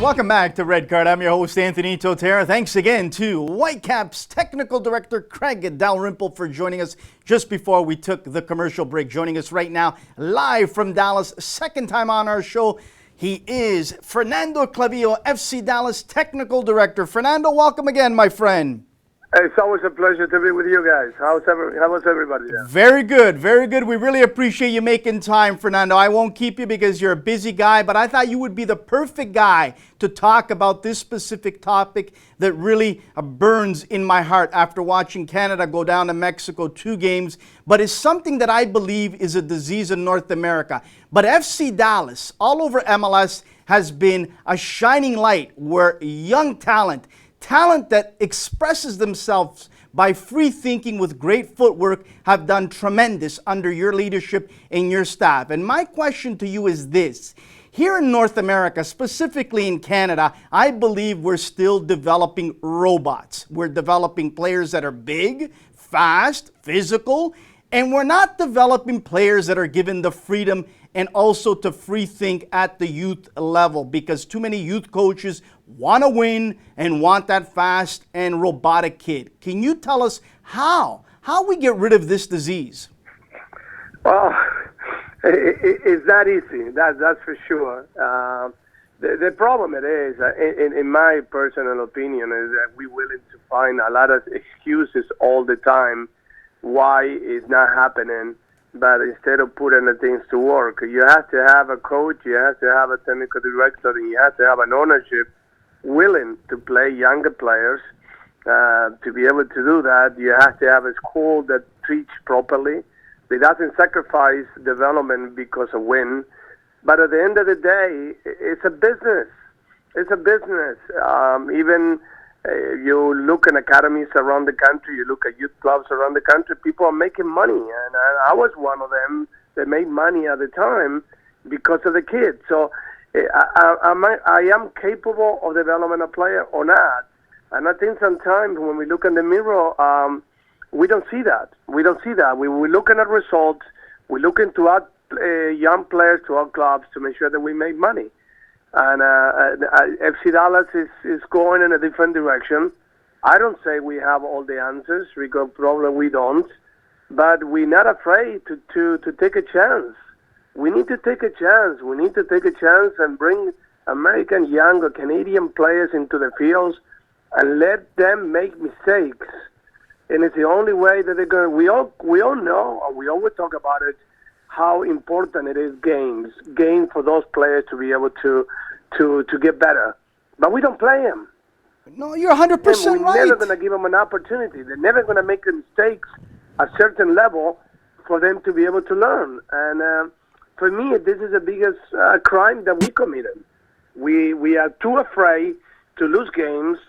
Welcome back to Red Card. I'm your host, Anthony Totera. Thanks again to Whitecaps Technical Director Craig Dalrymple for joining us just before we took the commercial break. Joining us right now, live from Dallas, second time on our show, he is Fernando Clavijo, FC Dallas Technical Director. Fernando, welcome again, my friend. It's always a pleasure to be with you guys. How's everybody there? Very good, very good. We really appreciate you making time, Fernando. I won't keep you because you're a busy guy, but I thought you would be the perfect guy to talk about this specific topic that really burns in my heart after watching Canada go down to Mexico 2 games, but is something that I believe is a disease in North America. But FC Dallas, all over MLS, has been a shining light where young talent that expresses themselves by free thinking with great footwork have done tremendous under your leadership and your staff. And my question to you is this. Here in North America, specifically in Canada, I believe we're still developing robots. We're developing players that are big, fast, physical, and we're not developing players that are given the freedom and also to free think at the youth level, because too many youth coaches want to win and want that fast and robotic kid. Can you tell us how we get rid of this disease? Well, it's not easy. That's for sure. The problem it is, in my personal opinion, is that we're willing to find a lot of excuses all the time why it's not happening. But instead of putting the things to work, you have to have a coach, you have to have a technical director, and you have to have an ownership willing to play younger players. To be able to do that, you have to have a school that teaches properly. It doesn't sacrifice development because of win. But at the end of the day, it's a business. It's a business. You look at academies around the country, you look at youth clubs around the country, people are making money. And I was one of them that made money at the time because of the kids. So I am capable of developing a player or not. And I think sometimes when we look in the mirror, we don't see that. We don't see that. We're looking at results. We're looking to our young players, to our clubs, to make sure that we make money. And FC Dallas is going in a different direction. I don't say we have all the answers, because probably we don't, but we're not afraid to take a chance. We need to take a chance. We need to take a chance and bring American young or Canadian players into the fields and let them make mistakes. And it's the only way that they're going to... We all know, and we always talk about it, how important it is games for those players to be able to get better. But we don't play them. No, you're 100% and right. We're never going to give them an opportunity. They're never going to make the mistakes at a certain level for them to be able to learn. And for me, this is the biggest crime that we committed. We are too afraid to lose games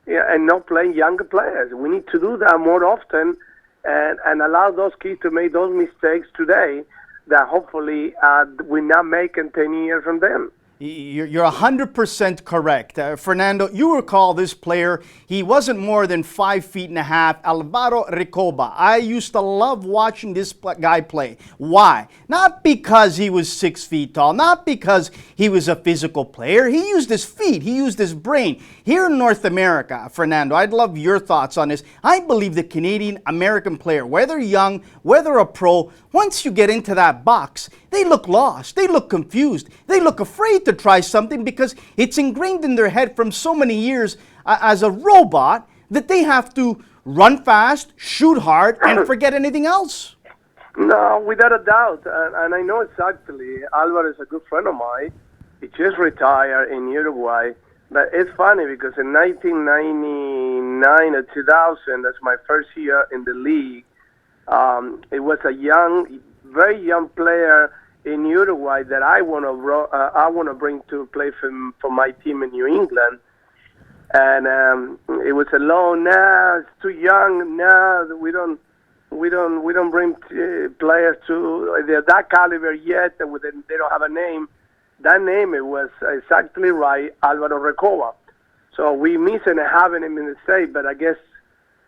and not play younger players. We need to do that more often and allow those kids to make those mistakes today that hopefully we're not making 10 years from them. You're 100% correct. Fernando, you recall this player. He wasn't more than 5 feet and a half, Alvaro Recoba. I used to love watching this guy play. Why? Not because he was 6 feet tall, not because he was a physical player. He used his feet, he used his brain. Here in North America, Fernando, I'd love your thoughts on this. I believe the Canadian-American player, whether young, whether a pro, once you get into that box, they look lost, they look confused, they look afraid to try something because it's ingrained in their head from so many years as a robot that they have to run fast, shoot hard, and forget anything else. No, without a doubt. And I know exactly. Alvaro is a good friend of mine. He just retired in Uruguay. But it's funny because in 1999 or 2000, that's my first year in the league, it was a very young player in Uruguay that I want to bring to play for my team in New England, and it was a loan. Nah, it's too young. Nah, we don't bring players to that caliber yet. They don't have a name. That name, it was exactly right, Alvaro Recoba. So we missing having him in the state, but I guess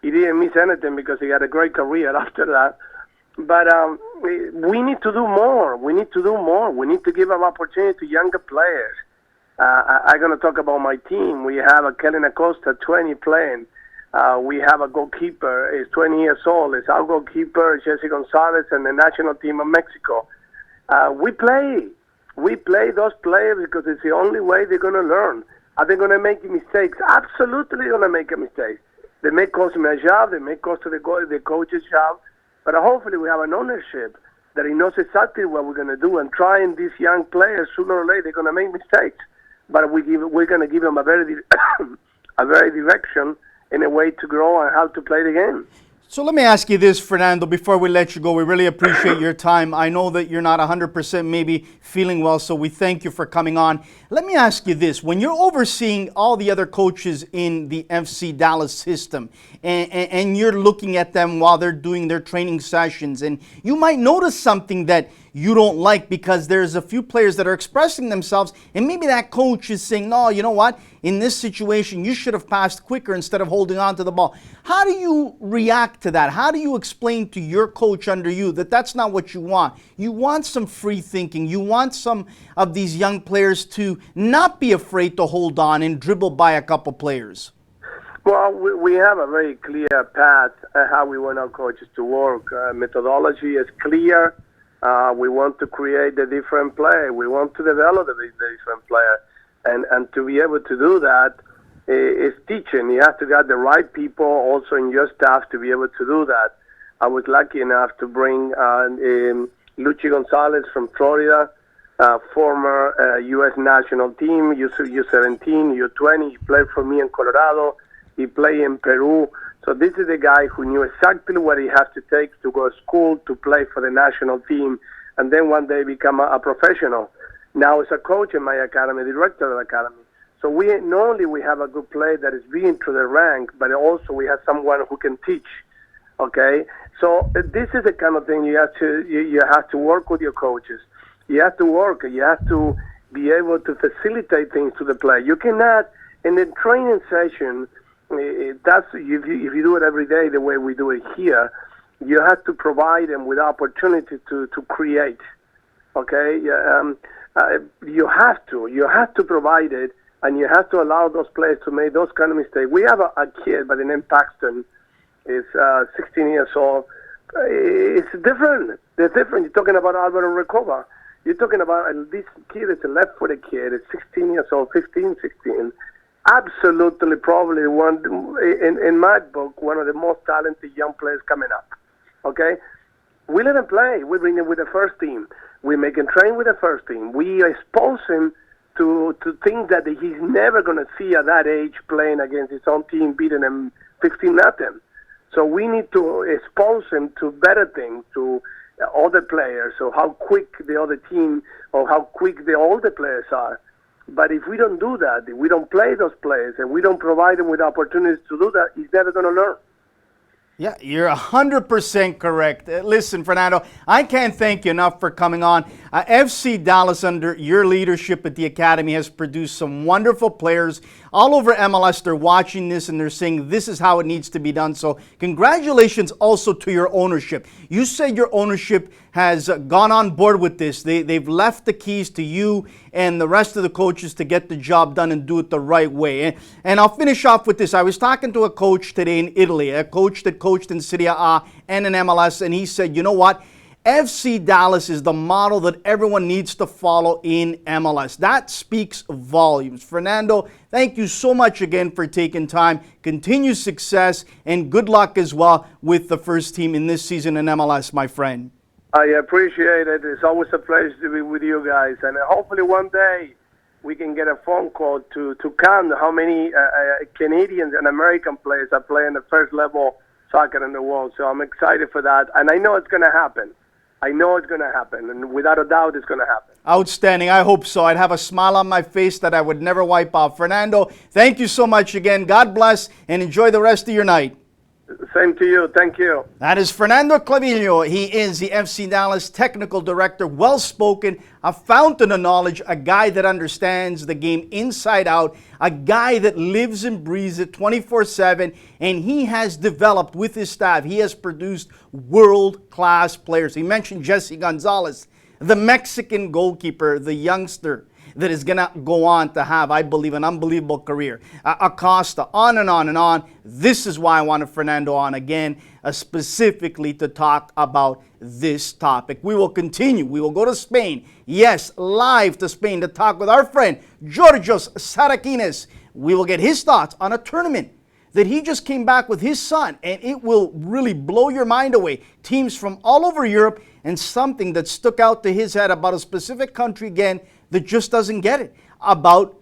he didn't miss anything because he had a great career after that. But we need to do more. We need to do more. We need to give an opportunity to younger players. I'm going to talk about my team. We have a Kellen Acosta, 20, playing. We have a goalkeeper. He's 20 years old. It's our goalkeeper, Jesse Gonzalez, and the national team of Mexico. We play. We play those players because it's the only way they're going to learn. Are they going to make mistakes? Absolutely going to make a mistake. They may cost me a job. They may cost the coach's job. But hopefully we have an ownership that he knows exactly what we're going to do. And trying these young players, sooner or later, they're going to make mistakes. But we're going to give them a very direction in a way to grow and how to play the game. So let me ask you this, Fernando, before we let you go. We really appreciate your time. I know that you're not 100% maybe feeling well, so we thank you for coming on. Let me ask you this. When you're overseeing all the other coaches in the FC Dallas system, and you're looking at them while they're doing their training sessions, and you might notice something that you don't like because there's a few players that are expressing themselves, and maybe that coach is saying, no, you know what? In this situation, you should have passed quicker instead of holding on to the ball. How do you react to that? How do you explain to your coach under you that that's not what you want? You want some free thinking. You want some of these young players to not be afraid to hold on and dribble by a couple players. Well, we have a very clear path how we want our coaches to work. Methodology is clear. We want to create a different player. We want to develop a different player. And to be able to do that is teaching. You have to get the right people also in your staff to be able to do that. I was lucky enough to bring Luchi Gonzalez from Florida, former U.S. national team, U17, U20. He played for me in Colorado. He played in Peru. So this is a guy who knew exactly what he has to take to go to school, to play for the national team, and then one day become a professional. Now as a coach in my academy, director of the academy. So we not only we have a good player that is being through the rank, but also we have someone who can teach. Okay, so this is the kind of thing you have to work with your coaches. You have to work. You have to be able to facilitate things to the player. You cannot in the training session. That's if you do it every day the way we do it here, you have to provide them with opportunity to create. Okay, you have to provide it, and you have to allow those players to make those kind of mistakes. We have a kid by the name Paxton. Is 16 years old. It's different. They're different. You're talking about Alvaro Recoba. You're talking about this kid is a left-footed kid. It's 16 years old, 15, 16. Absolutely, probably one in my book, one of the most talented young players coming up. Okay, we let him play. We bring him with the first team. We make him train with the first team. We expose him to things that he's never going to see at that age, playing against his own team, beating them 15-0. So we need to expose him to better things, to other players, so how quick the other team or how quick the older players are. But if we don't do that, if we don't play those players and we don't provide them with opportunities to do that, he's never going to learn. Yeah, you're 100% correct. Listen, Fernando, I can't thank you enough for coming on. FC Dallas, under your leadership at the Academy, has produced some wonderful players. All over MLS, they're watching this and they're saying this is how it needs to be done. So congratulations also to your ownership. You said your ownership has gone on board with this. They've left the keys to you and the rest of the coaches to get the job done and do it the right way. And I'll finish off with this. I was talking to a coach today in Italy, a coach that coached in Serie A and in MLS, and he said, you know what? FC Dallas is the model that everyone needs to follow in MLS. That speaks volumes. Fernando, thank you so much again for taking time. Continued success and good luck as well with the first team in this season in MLS, my friend. I appreciate it. It's always a pleasure to be with you guys. And hopefully one day we can get a phone call to count how many Canadians and American players are playing the first level soccer in the world. So I'm excited for that. And I know it's going to happen. I know it's going to happen, and without a doubt, it's going to happen. Outstanding. I hope so. I'd have a smile on my face that I would never wipe off. Fernando, thank you so much again. God bless, and enjoy the rest of your night. Same to you. Thank you. That is Fernando Clavijo. He is the FC Dallas technical director, well-spoken, a fountain of knowledge, a guy that understands the game inside out, a guy that lives and breathes it 24/7, and he has developed with his staff, he has produced world-class players. He mentioned Jesse Gonzalez, the Mexican goalkeeper, the youngster that is going to go on to have, I believe, an unbelievable career. Acosta, on and on and on. This is why I wanted Fernando on again, specifically to talk about this topic. We will continue. We will go to Spain. Yes, live to Spain to talk with our friend, Georgios Sarakines. We will get his thoughts on a tournament that he just came back with his son, and it will really blow your mind away. Teams from all over Europe, and something that stuck out to his head about a specific country again that just doesn't get it. About,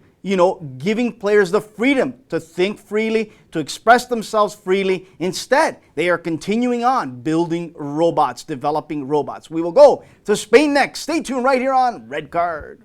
giving players the freedom to think freely, to express themselves freely. Instead, they are continuing on building robots, developing robots. We will go to Spain next. Stay tuned right here on Red Card.